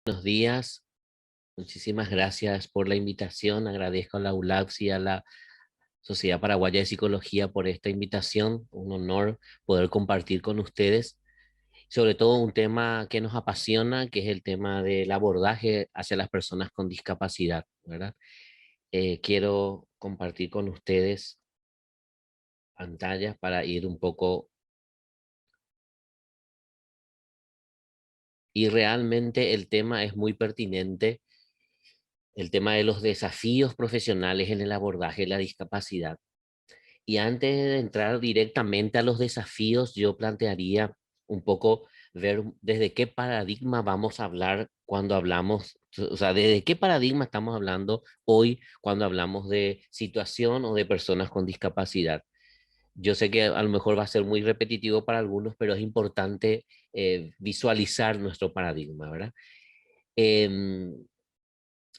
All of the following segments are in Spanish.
Buenos días, muchísimas gracias por la invitación. Agradezco a la ULAPS y a la Sociedad Paraguaya de Psicología por esta invitación. Un honor poder compartir con ustedes, sobre todo un tema que nos apasiona, que es el tema del abordaje hacia las personas con discapacidad, ¿verdad? Quiero compartir con ustedes pantallas para ir un poco, y realmente el tema es muy pertinente, el tema de los desafíos profesionales en el abordaje de la discapacidad. Y antes de entrar directamente a los desafíos, yo plantearía un poco ver desde qué paradigma vamos a hablar cuando hablamos, o sea, desde qué paradigma estamos hablando hoy cuando hablamos de situación o de personas con discapacidad. Yo sé que a lo mejor va a ser muy repetitivo para algunos, pero es importante visualizar nuestro paradigma, ¿verdad? Em,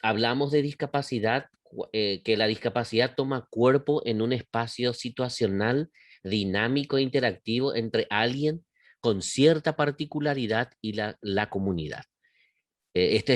Hablamos de discapacidad, que la discapacidad toma cuerpo en un espacio situacional, dinámico e interactivo entre alguien con cierta particularidad y la comunidad. Esto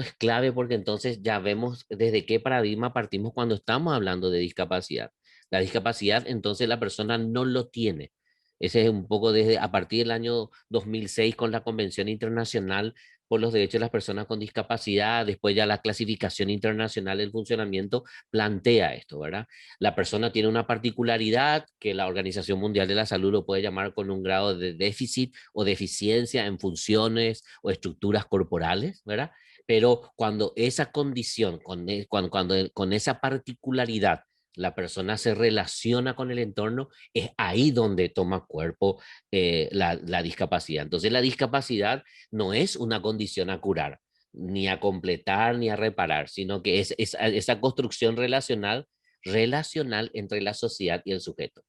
es clave porque entonces ya vemos desde qué paradigma partimos cuando estamos hablando de discapacidad. La discapacidad, entonces la persona no lo tiene. Ese es un poco desde a partir del año 2006 con la Convención Internacional por los Derechos de las Personas con Discapacidad, después ya la clasificación internacional del funcionamiento plantea esto, ¿verdad? La persona tiene una particularidad que la Organización Mundial de la Salud lo puede llamar con un grado de déficit o deficiencia en funciones o estructuras corporales, ¿verdad? Pero cuando esa condición, con esa particularidad, la persona se relaciona con el entorno, es ahí donde toma cuerpo la discapacidad. Entonces la discapacidad no es una condición a curar, ni a completar, ni a reparar, sino que es esa construcción relacional entre la sociedad y el sujeto.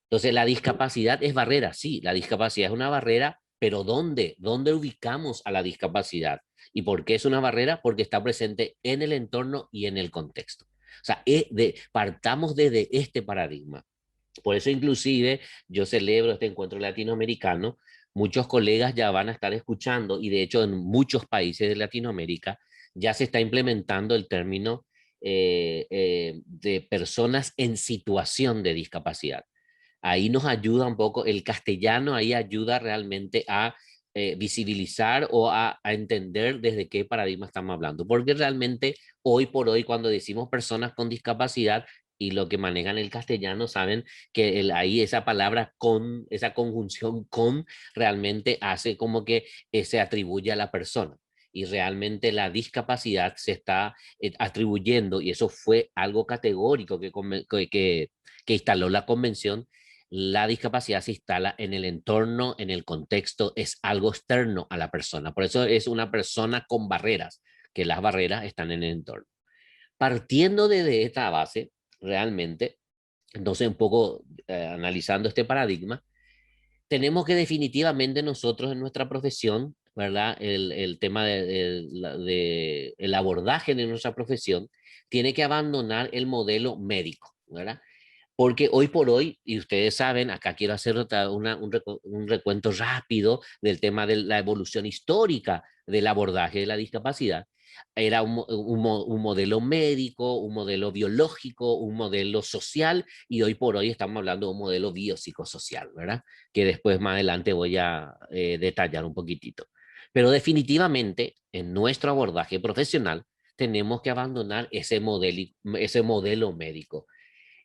Entonces, la discapacidad es barrera, sí, la discapacidad es una barrera, pero ¿dónde? ¿Dónde ubicamos a la discapacidad? ¿Y por qué es una barrera? Porque está presente en el entorno y en el contexto. O sea, partamos desde este paradigma. Por eso inclusive yo celebro este encuentro latinoamericano. Muchos colegas ya van a estar escuchando y de hecho en muchos países de Latinoamérica ya se está implementando el término de personas en situación de discapacidad. Ahí nos ayuda un poco, el castellano ahí ayuda realmente a visibilizar o a entender desde qué paradigma estamos hablando. Porque realmente hoy por hoy cuando decimos personas con discapacidad y lo que manejan el castellano saben que ahí esa palabra con, esa conjunción con realmente hace como que se atribuye a la persona. Y realmente la discapacidad se está atribuyendo, y eso fue algo categórico que instaló la convención. La discapacidad se instala en el entorno, en el contexto, es algo externo a la persona. Por eso es una persona con barreras, que las barreras están en el entorno. Partiendo de esta base, realmente, entonces un poco analizando este paradigma, tenemos que definitivamente nosotros en nuestra profesión, ¿verdad? El tema el abordaje de nuestra profesión tiene que abandonar el modelo médico, ¿verdad? Porque hoy por hoy, y ustedes saben, acá quiero hacer un recuento rápido del tema de la evolución histórica del abordaje de la discapacidad. Era un modelo médico, un modelo biológico, un modelo social, y hoy por hoy estamos hablando de un modelo biopsicosocial, ¿verdad? Que después más adelante voy a detallar un poquitito. Pero definitivamente, en nuestro abordaje profesional, tenemos que abandonar ese modelo médico.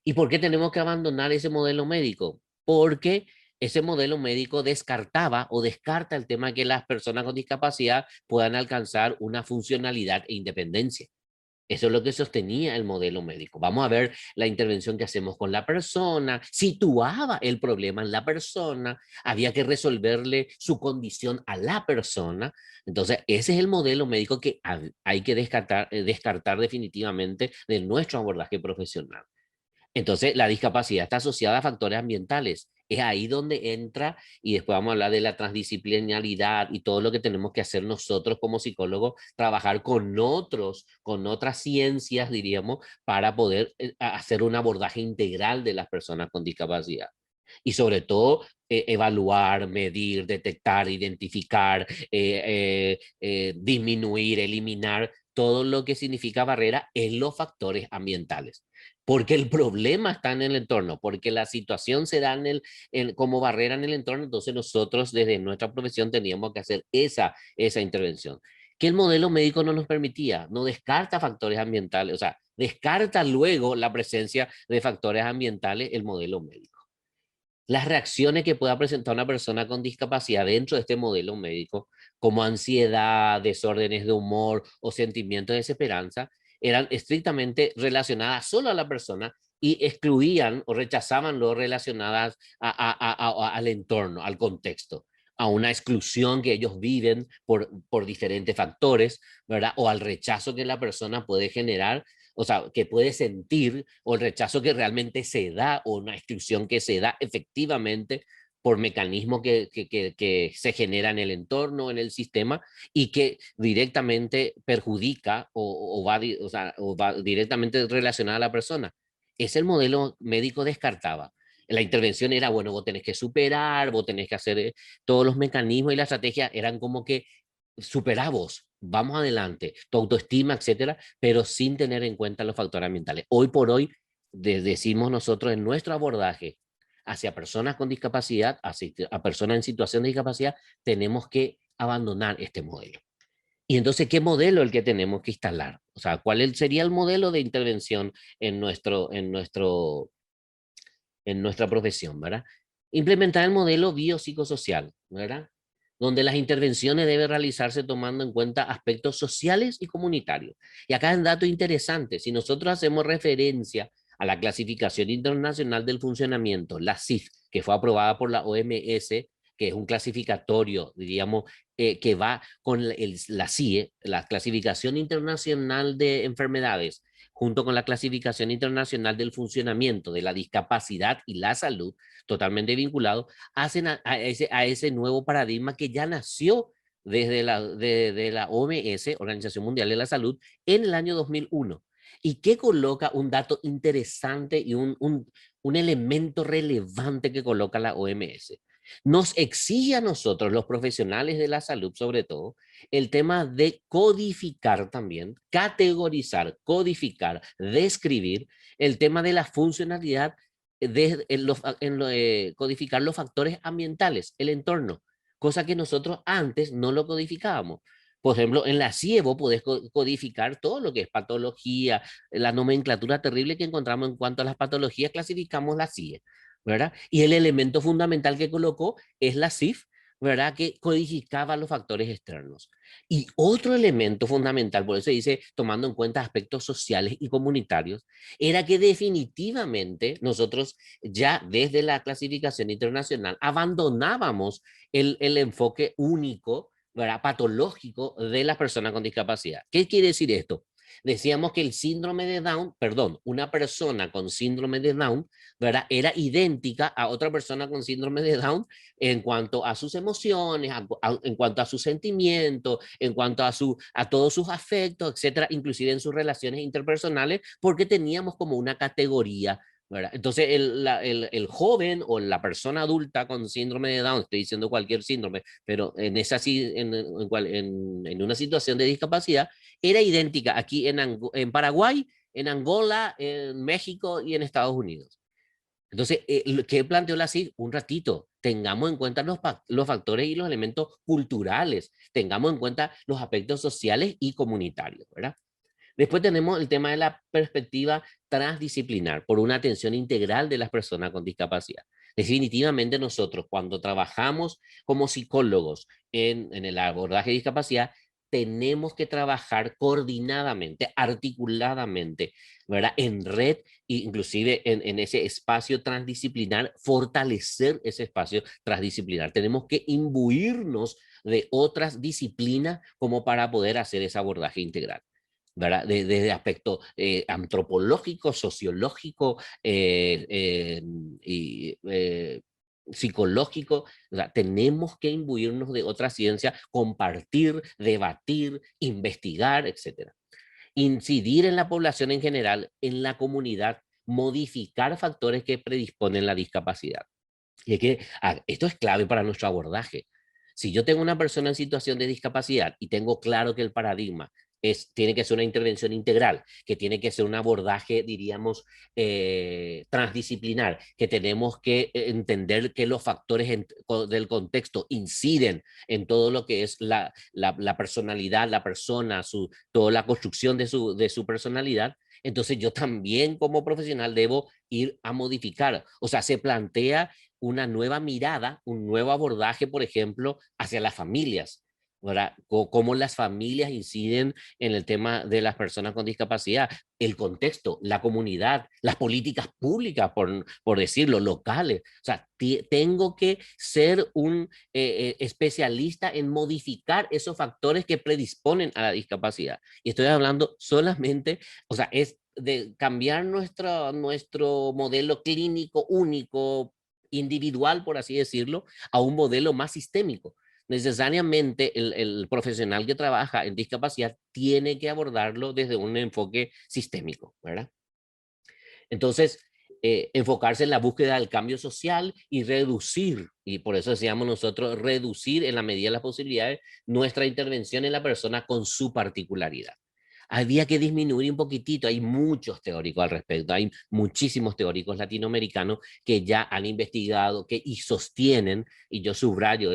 ¿Y por qué tenemos que abandonar ese modelo médico? Porque ese modelo médico descartaba o descarta el tema de que las personas con discapacidad puedan alcanzar una funcionalidad e independencia. Eso es lo que sostenía el modelo médico. Vamos a ver la intervención que hacemos con la persona, situaba el problema en la persona, había que resolverle su condición a la persona. Entonces, ese es el modelo médico que hay que descartar definitivamente de nuestro abordaje profesional. Entonces, la discapacidad está asociada a factores ambientales. Es ahí donde entra, y después vamos a hablar de la transdisciplinaridad y todo lo que tenemos que hacer nosotros como psicólogos, trabajar con otros, con otras ciencias, diríamos, para poder hacer un abordaje integral de las personas con discapacidad. Y sobre todo, evaluar, medir, detectar, identificar, disminuir, eliminar todo lo que significa barrera en los factores ambientales. Porque el problema está en el entorno, porque la situación se da como barrera en el entorno, entonces nosotros desde nuestra profesión teníamos que hacer esa intervención. Que el modelo médico no nos permitía, no descarta factores ambientales, o sea, descarta luego la presencia de factores ambientales el modelo médico. Las reacciones que pueda presentar una persona con discapacidad dentro de este modelo médico, como ansiedad, desórdenes de humor o sentimientos de desesperanza, eran estrictamente relacionadas solo a la persona y excluían o rechazaban lo relacionadas al entorno, al contexto, a una exclusión que ellos viven por diferentes factores, ¿verdad? O al rechazo que la persona puede generar, o sea, que puede sentir, o el rechazo que realmente se da, o una exclusión que se da efectivamente por mecanismos que se genera en el entorno, en el sistema, y que directamente perjudica o va directamente relacionada a la persona. Es el modelo médico descartaba. La intervención era, bueno, vos tenés que superar, vos tenés que hacer todos los mecanismos y la estrategia eran como que superá vos, vamos adelante, tu autoestima, etcétera, pero sin tener en cuenta los factores ambientales. Hoy por hoy, decimos nosotros en nuestro abordaje hacia personas con discapacidad, hacia a personas en situación de discapacidad, tenemos que abandonar este modelo. Y entonces, ¿qué modelo es el que tenemos que instalar? O sea, ¿cuál sería el modelo de intervención en nuestra profesión, ¿verdad? Implementar el modelo biopsicosocial, ¿verdad? Donde las intervenciones deben realizarse tomando en cuenta aspectos sociales y comunitarios. Y acá es un dato interesante, si nosotros hacemos referencia a la Clasificación Internacional del Funcionamiento, la CIF, que fue aprobada por la OMS, que es un clasificatorio, diríamos, que va con la CIE, la Clasificación Internacional de Enfermedades, junto con la Clasificación Internacional del Funcionamiento de la Discapacidad y la Salud, totalmente vinculado, hacen a ese nuevo paradigma que ya nació desde de la OMS, Organización Mundial de la Salud, en el año 2001, y que coloca un dato interesante y un elemento relevante que coloca la OMS. Nos exige a nosotros, los profesionales de la salud sobre todo, el tema de codificar también, categorizar, codificar, describir el tema de la funcionalidad, codificar los factores ambientales, el entorno, cosa que nosotros antes no lo codificábamos. Por ejemplo, en la CIEVO podés codificar todo lo que es patología, la nomenclatura terrible que encontramos en cuanto a las patologías, clasificamos la CIE, ¿verdad? Y el elemento fundamental que colocó es la CIF, ¿verdad? Que codificaba los factores externos. Y otro elemento fundamental, por eso dice, tomando en cuenta aspectos sociales y comunitarios, era que definitivamente nosotros ya desde la clasificación internacional abandonábamos el enfoque único, ¿verdad? Patológico de las personas con discapacidad. ¿Qué quiere decir esto? Decíamos que el síndrome de Down, perdón, una persona con síndrome de Down, ¿verdad? Era idéntica a otra persona con síndrome de Down en cuanto a sus emociones, en cuanto a sus sentimientos, en cuanto a todos sus afectos, etcétera, inclusive en sus relaciones interpersonales, porque teníamos como una categoría, ¿verdad? Entonces, el joven o la persona adulta con síndrome de Down, estoy diciendo cualquier síndrome, pero en una situación de discapacidad, era idéntica aquí en Paraguay, en Angola, en México y en Estados Unidos. Entonces, ¿qué planteó la CID? Un ratito, tengamos en cuenta los factores y los elementos culturales, tengamos en cuenta los aspectos sociales y comunitarios, ¿verdad? Después tenemos el tema de la perspectiva transdisciplinar, por una atención integral de las personas con discapacidad. Definitivamente nosotros, cuando trabajamos como psicólogos en el abordaje de discapacidad, tenemos que trabajar coordinadamente, articuladamente, ¿verdad? En red, inclusive en ese espacio transdisciplinar, fortalecer ese espacio transdisciplinar. Tenemos que imbuirnos de otras disciplinas como para poder hacer ese abordaje integral. ¿Verdad? Desde aspecto antropológico, sociológico y psicológico, o sea, tenemos que imbuirnos de otra ciencia, compartir, debatir, investigar, etcétera. Incidir en la población en general, en la comunidad, modificar factores que predisponen la discapacidad. Y es que esto es clave para nuestro abordaje. Si yo tengo una persona en situación de discapacidad y tengo claro que el paradigma tiene que ser una intervención integral, que tiene que ser un abordaje, diríamos, transdisciplinar, que tenemos que entender que los factores del contexto inciden en todo lo que es la personalidad, la persona, toda la construcción de su personalidad. Entonces yo también como profesional debo ir a modificar. O sea, se plantea una nueva mirada, un nuevo abordaje, por ejemplo, hacia las familias, ¿verdad? Cómo las familias inciden en el tema de las personas con discapacidad, el contexto, la comunidad, las políticas públicas, por decirlo, locales. O sea, tengo que ser un especialista en modificar esos factores que predisponen a la discapacidad. Y estoy hablando solamente, o sea, es de cambiar nuestro modelo clínico único, individual, por así decirlo, a un modelo más sistémico. Necesariamente el profesional que trabaja en discapacidad tiene que abordarlo desde un enfoque sistémico, ¿verdad? Entonces, enfocarse en la búsqueda del cambio social y reducir, y por eso decíamos nosotros, reducir en la medida de las posibilidades nuestra intervención en la persona con su particularidad. Había que disminuir un poquitito, hay muchos teóricos al respecto, hay muchísimos teóricos latinoamericanos que ya han investigado y sostienen, y yo subrayo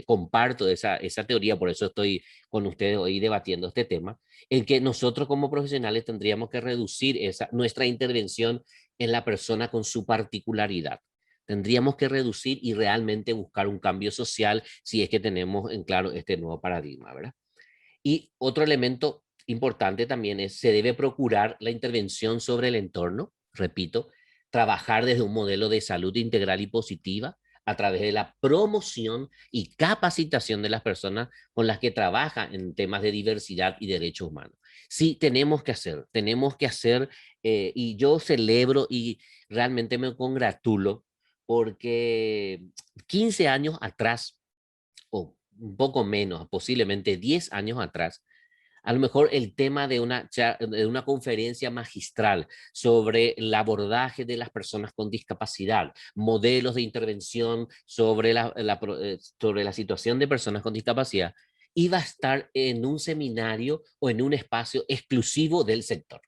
comparto esa teoría, por eso estoy con ustedes hoy debatiendo este tema, en que nosotros como profesionales tendríamos que reducir nuestra intervención en la persona con su particularidad. Tendríamos que reducir y realmente buscar un cambio social si es que tenemos en claro este nuevo paradigma, ¿verdad? Y otro elemento importante también es, se debe procurar la intervención sobre el entorno, repito, trabajar desde un modelo de salud integral y positiva a través de la promoción y capacitación de las personas con las que trabaja en temas de diversidad y derechos humanos. Sí, tenemos que hacer, y yo celebro y realmente me congratulo porque 15 años atrás, o un poco menos, posiblemente 10 años atrás, a lo mejor el tema de una conferencia magistral sobre el abordaje de las personas con discapacidad, modelos de intervención sobre la situación de personas con discapacidad, iba a estar en un seminario o en un espacio exclusivo del sector.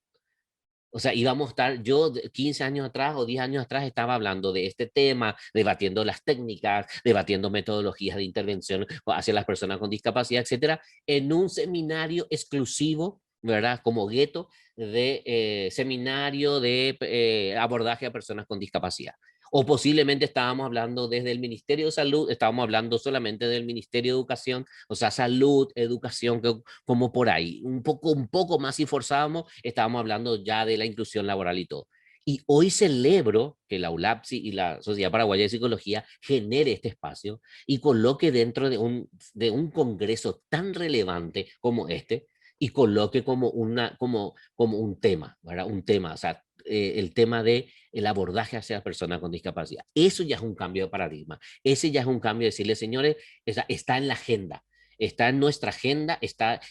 O sea, íbamos a estar, 15 años atrás o 10 años atrás estaba hablando de este tema, debatiendo las técnicas, debatiendo metodologías de intervención hacia las personas con discapacidad, etcétera, en un seminario exclusivo, ¿verdad? Como gueto de seminario de abordaje a personas con discapacidad. O posiblemente estábamos hablando desde el Ministerio de Salud, estábamos hablando solamente del Ministerio de Educación, o sea, salud, educación, como por ahí. Un poco más si forzábamos, estábamos hablando ya de la inclusión laboral y todo. Y hoy celebro que la ULAPSI y la Sociedad Paraguaya de Psicología genere este espacio y coloque dentro de un congreso tan relevante como este, y coloque como un tema, ¿verdad? Un tema, o sea, el tema de el abordaje hacia las personas con discapacidad. Eso ya es un cambio de paradigma. Ese ya es un cambio de decirle, señores, está en la agenda, está en nuestra agenda,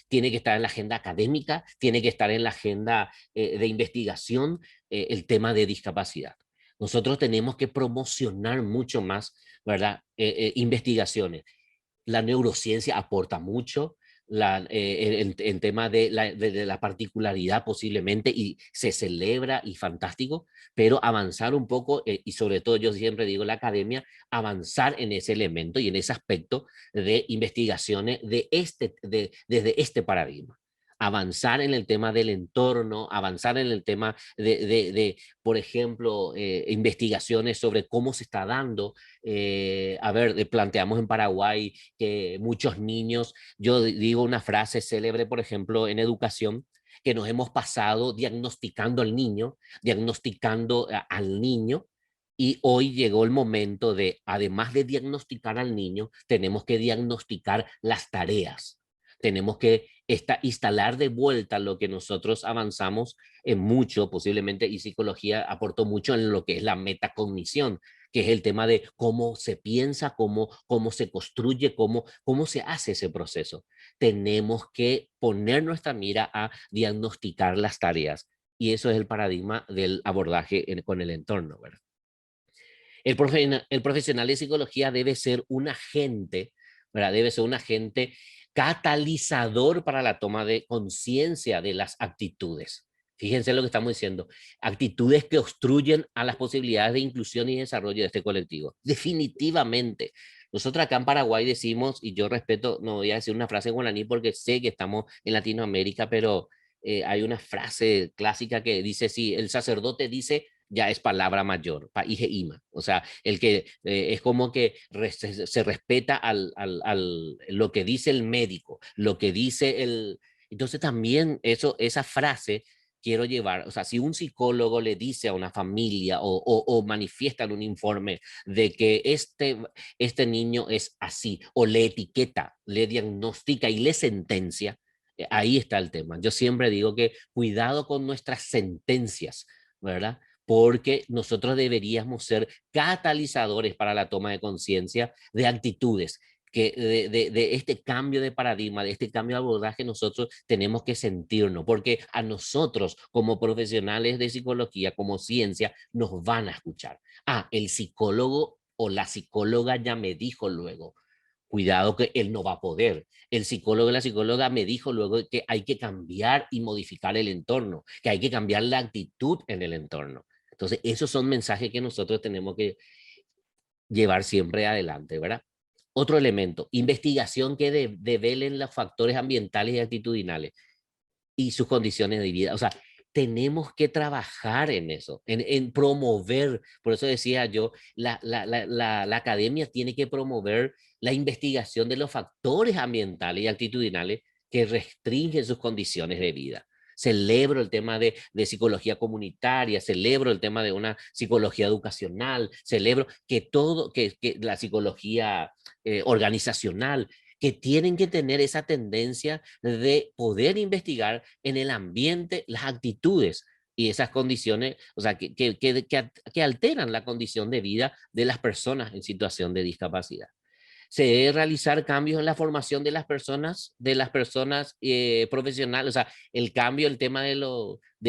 tiene que estar en la agenda académica, tiene que estar en la agenda de investigación, el tema de discapacidad. Nosotros tenemos que promocionar mucho más, ¿verdad? Investigaciones. La neurociencia aporta mucho, en tema de la particularidad posiblemente, y se celebra y fantástico, pero avanzar un poco, y sobre todo yo siempre digo la academia, avanzar en ese elemento y en ese aspecto de investigaciones desde este paradigma. Avanzar en el tema del entorno, avanzar en el tema por ejemplo, investigaciones sobre cómo se está dando. A ver, planteamos en Paraguay que muchos niños, yo digo una frase célebre, por ejemplo, en educación, que nos hemos pasado diagnosticando al niño, y hoy llegó el momento de, además de diagnosticar al niño, tenemos que diagnosticar las tareas. Tenemos que instalar de vuelta lo que nosotros avanzamos en mucho, posiblemente, y psicología aportó mucho en lo que es la metacognición, que es el tema de cómo se piensa, cómo se construye, cómo se hace ese proceso. Tenemos que poner nuestra mira a diagnosticar las tareas, y eso es el paradigma del abordaje con el entorno, ¿verdad? El profesional de psicología debe ser un agente, ¿verdad? Debe ser un agente catalizador para la toma de conciencia de las actitudes. Fíjense lo que estamos diciendo. Actitudes que obstruyen a las posibilidades de inclusión y desarrollo de este colectivo. Definitivamente. Nosotros acá en Paraguay decimos, y yo respeto, no voy a decir una frase en guaraní porque sé que estamos en Latinoamérica, pero hay una frase clásica que dice, si el sacerdote dice, ya es palabra mayor, pa ije ima. O sea, el que es como que se respeta lo que dice el médico, lo que dice el... Entonces también esa frase quiero llevar, o sea, si un psicólogo le dice a una familia o manifiesta en un informe de que este niño es así, o le etiqueta, le diagnostica y le sentencia, ahí está el tema. Yo siempre digo que cuidado con nuestras sentencias, ¿verdad? Porque nosotros deberíamos ser catalizadores para la toma de conciencia de actitudes, que de este cambio de paradigma, de este cambio de abordaje, nosotros tenemos que sentirnos, porque a nosotros como profesionales de psicología, como ciencia, nos van a escuchar. Ah, el psicólogo o la psicóloga ya me dijo luego, cuidado que él no va a poder. El psicólogo y la psicóloga me dijo luego que hay que cambiar y modificar el entorno, que hay que cambiar la actitud en el entorno. Entonces, esos son mensajes que nosotros tenemos que llevar siempre adelante, ¿verdad? Otro elemento, investigación que develen los factores ambientales y actitudinales y sus condiciones de vida. O sea, tenemos que trabajar en eso, en promover, por eso decía yo, la academia tiene que promover la investigación de los factores ambientales y actitudinales que restringen sus condiciones de vida. Celebro el tema de psicología comunitaria, celebro el tema de una psicología educacional, celebro que todo, que la psicología organizacional, que tienen que tener esa tendencia de poder investigar en el ambiente las actitudes y esas condiciones, o sea, que alteran la condición de vida de las personas en situación de discapacidad. Se debe realizar cambios en la formación de las personas profesionales, o sea, el cambio, el tema de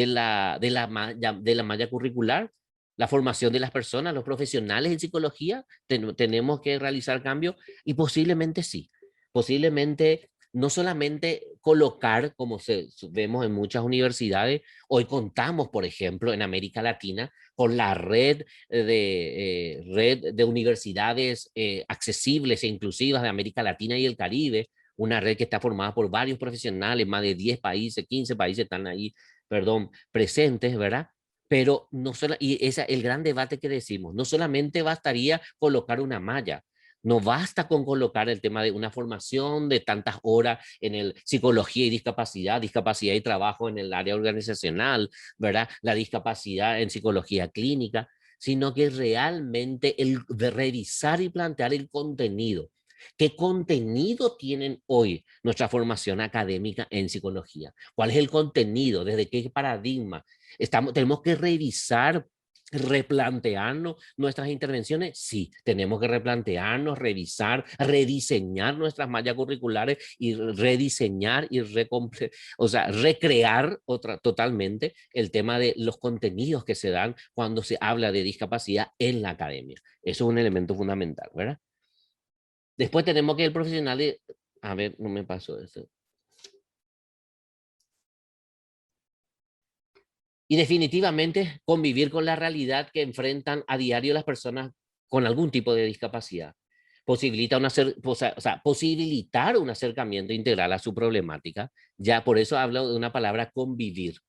la malla curricular, la formación de las personas, los profesionales en psicología, tenemos que realizar cambios y posiblemente sí, posiblemente no solamente colocar, como vemos en muchas universidades, hoy contamos, por ejemplo, en América Latina, con la red de universidades accesibles e inclusivas de América Latina y el Caribe, una red que está formada por varios profesionales, más de 10 países, 15 países están ahí, perdón, presentes, ¿verdad? Pero no solo, y ese es el gran debate que decimos, no solamente bastaría colocar una malla, no basta con colocar el tema de una formación de tantas horas en el psicología y discapacidad, discapacidad y trabajo en el área organizacional, ¿verdad? La discapacidad en psicología clínica, sino que realmente el de revisar y plantear el contenido. ¿Qué contenido tienen hoy nuestra formación académica en psicología? ¿Cuál es el contenido? ¿Desde qué paradigma? Tenemos que revisar, replantearnos nuestras intervenciones. Sí, tenemos que replantearnos, revisar, rediseñar nuestras mallas curriculares y rediseñar y o sea, recrear totalmente el tema de los contenidos que se dan cuando se habla de discapacidad en la academia. Eso es un elemento fundamental, ¿verdad? Después tenemos que el profesional de... A ver, no me pasó eso. Y definitivamente convivir con la realidad que enfrentan a diario las personas con algún tipo de discapacidad. Posibilitar un acercamiento integral a su problemática. Ya por eso hablo de una palabra convivir,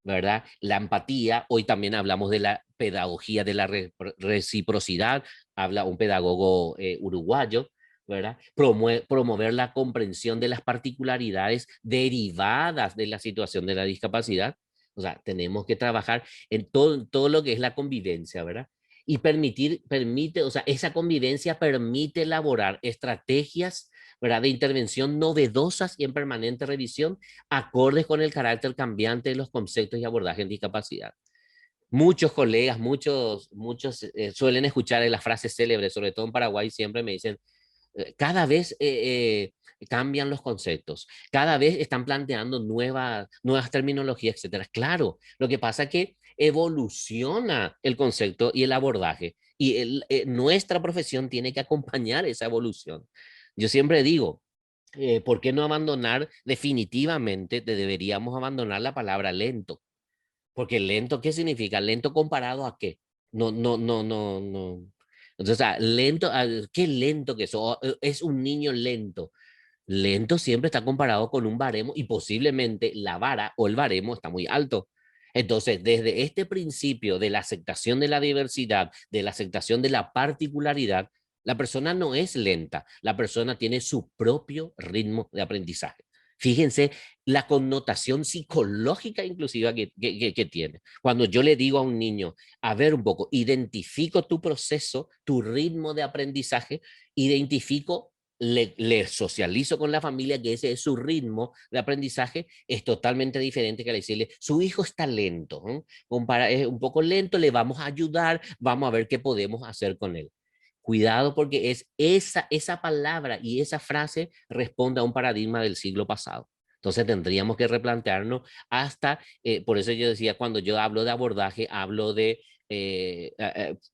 ¿verdad? La empatía, hoy también hablamos de la pedagogía de la reciprocidad, habla un pedagogo uruguayo, ¿verdad? Promover la comprensión de las particularidades derivadas de la situación de la discapacidad. O sea, tenemos que trabajar en todo lo que es la convivencia, ¿verdad? Y o sea, esa convivencia permite elaborar estrategias, ¿verdad? De intervención novedosas y en permanente revisión, acordes con el carácter cambiante de los conceptos y abordajes en discapacidad. Muchos colegas, muchos suelen escuchar las frases célebres, sobre todo en Paraguay, siempre me dicen, cada vez cambian los conceptos, cada vez están planteando nuevas terminologías, etcétera. Claro, lo que pasa es que evoluciona el concepto y el abordaje Y nuestra profesión tiene que acompañar esa evolución. Yo siempre digo, ¿por qué no abandonar definitivamente? Deberíamos abandonar la palabra lento. Porque lento, ¿qué significa? Lento comparado a qué. No, no, no, no, no. Entonces, lento, qué lento que es un niño lento. Lento siempre está comparado con un baremo y posiblemente la vara o el baremo está muy alto. Entonces, desde este principio de la aceptación de la diversidad, de la aceptación de la particularidad, la persona no es lenta, la persona tiene su propio ritmo de aprendizaje. Fíjense la connotación psicológica inclusiva que tiene. Cuando yo le digo a un niño, a ver un poco, identifico tu proceso, tu ritmo de aprendizaje, identifico le socializo con la familia que ese es su ritmo de aprendizaje, es totalmente diferente que decirle, su hijo está lento, ¿eh? Es un poco lento, le vamos a ayudar, vamos a ver qué podemos hacer con él. Cuidado porque es esa palabra y esa frase responde a un paradigma del siglo pasado. Entonces tendríamos que replantearnos hasta, por eso yo decía, cuando yo hablo de abordaje, hablo de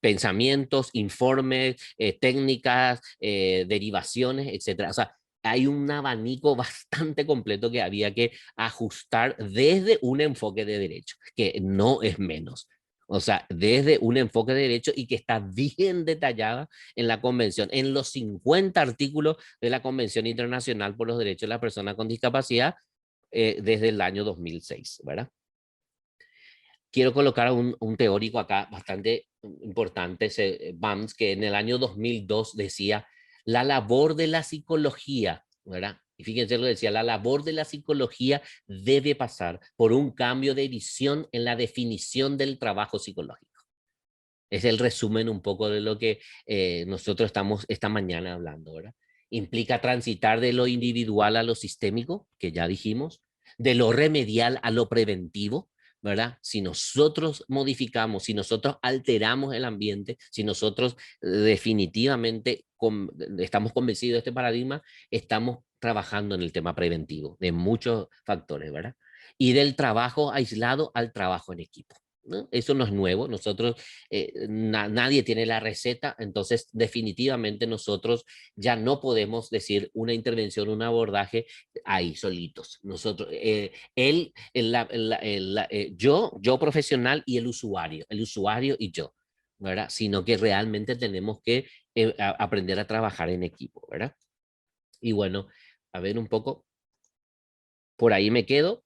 pensamientos, informes, técnicas, derivaciones, etcétera. O sea, hay un abanico bastante completo que había que ajustar desde un enfoque de derecho, que no es menos. O sea, desde un enfoque de derecho y que está bien detallada en la convención, en los 50 artículos de la Convención Internacional por los Derechos de las Personas con Discapacidad desde el año 2006, ¿verdad? Quiero colocar a un teórico acá bastante importante, Bams, que en el año 2002 decía, la labor de la psicología, ¿verdad? Y fíjense lo que decía, la labor de la psicología debe pasar por un cambio de visión en la definición del trabajo psicológico. Es el resumen un poco de lo que nosotros estamos esta mañana hablando, ¿verdad? Implica transitar de lo individual a lo sistémico, que ya dijimos, de lo remedial a lo preventivo, ¿verdad? Si nosotros modificamos, si nosotros alteramos el ambiente, si nosotros definitivamente estamos convencidos de este paradigma, estamos trabajando en el tema preventivo de muchos factores, ¿verdad? Y del trabajo aislado al trabajo en equipo. ¿No? Eso no es nuevo, nosotros, nadie tiene la receta, entonces definitivamente nosotros ya no podemos decir una intervención, un abordaje ahí solitos. Nosotros, yo profesional y el usuario y yo, ¿verdad? Sino que realmente tenemos que aprender a trabajar en equipo, ¿verdad? Y bueno, a ver un poco, por ahí me quedo